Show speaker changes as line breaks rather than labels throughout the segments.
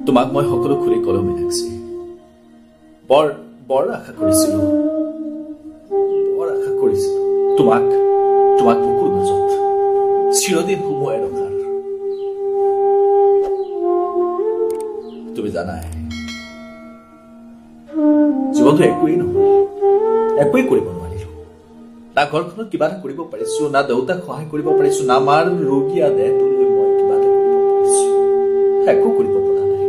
তোমাক মই সকলো খুলি কলো মীনাক্ষী বৰ আশা কৰিছিলো তোমাক বুকুৰ মাজত চিৰদিন সুমুৱাই ৰখাৰ তুমি জানাই জীৱনটো একোৱেই নহয় একোৱেই কৰিব নোৱাৰিলো না ঘৰখনত কিবা এটা কৰিব পাৰিছো না দেউতাক সহায় কৰিব পাৰিছো না মাৰ ৰোগীয়া দেহটোলৈ মই কিবা এটা কৰিব পাৰিছো একো কৰিব পৰা নাই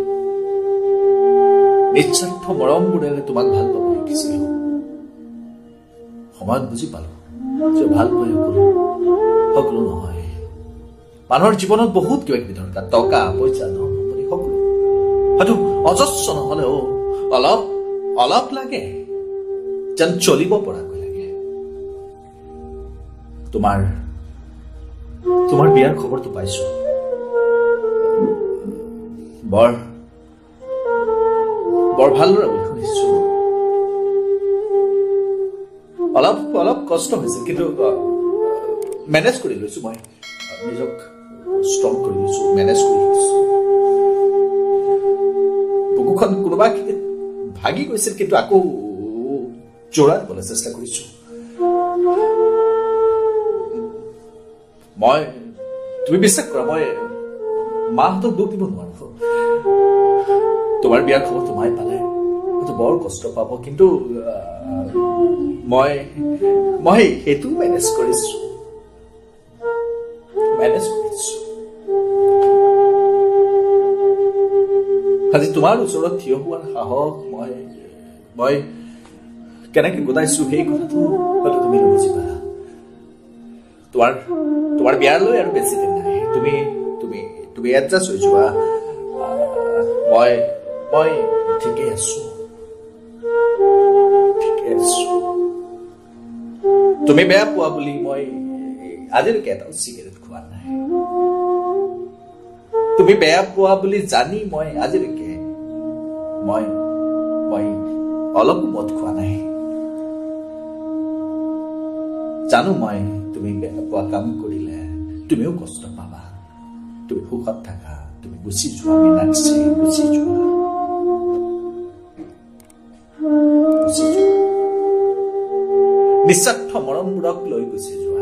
নিস্বাৰ্থ মৰমবোৰেৰে তোমাক ভাল পাব শিকিছিলো সময়ত বুজি পালো যে ভাল পাই সকলো নহয় মানুহৰ জীৱনত বহুত কিবা কিবি দৰকাৰ টকা পইচা নপৰি সকলো হয়তো অজস্ৰ নহলেও অলপ লাগে যেন চলিব পৰাকৈ লাগে তোমাৰ বিয়াৰ খবৰটো পাইছো বৰ ভাল ল'ৰা বুলি শুনিছো অলপ কষ্ট হৈছিল কিন্তু মেনেজ কৰি লৈছো মই নিজক ষ্ট্ৰং কৰি লৈছো মেনেজ কৰি লৈছো বুকুখন কোনোবা ভাগি গৈছিল কিন্তু আকৌ জোৰা দিবলৈ চেষ্টা কৰিছো তুমি বিশ্বাস কৰা মই মাহঁতক দুখ দিব নোৱাৰো তোমাৰ বিয়াৰ খবৰটো মায়ে পালে হয়তো বৰ কষ্ট পাব কিন্তু মই সেইটো মেনেজ কৰিছো আজি তোমাৰ ওচৰত থিয় হোৱাৰ সাহস মই কেনেকে গোটাইছো সেই কথাটো হয়তো তুমি নুবুজিবা তোমাৰ বিয়ালৈ আৰু বেছি দিন নাই তুমি এডজাষ্ট হৈ যোৱা মই ঠিকে আছো তুমি বেয়া পোৱা বুলি মই আজিলৈকে এটাও চিগাৰেট খোৱা নাই তুমি বেয়া পোৱা বুলি জানি মই আজিলৈকে মই অলপো মদ খোৱা নাই জানো মই তুমি বেয়া পোৱা কাম কৰিলে তুমিও কষ্ট পাবা তুমি সুখত থাকা তুমি গুচি যোৱা মীনাক্ষী গুচি যোৱা নিস্বাৰ্থ মৰমবোৰক লৈ গুচি যোৱা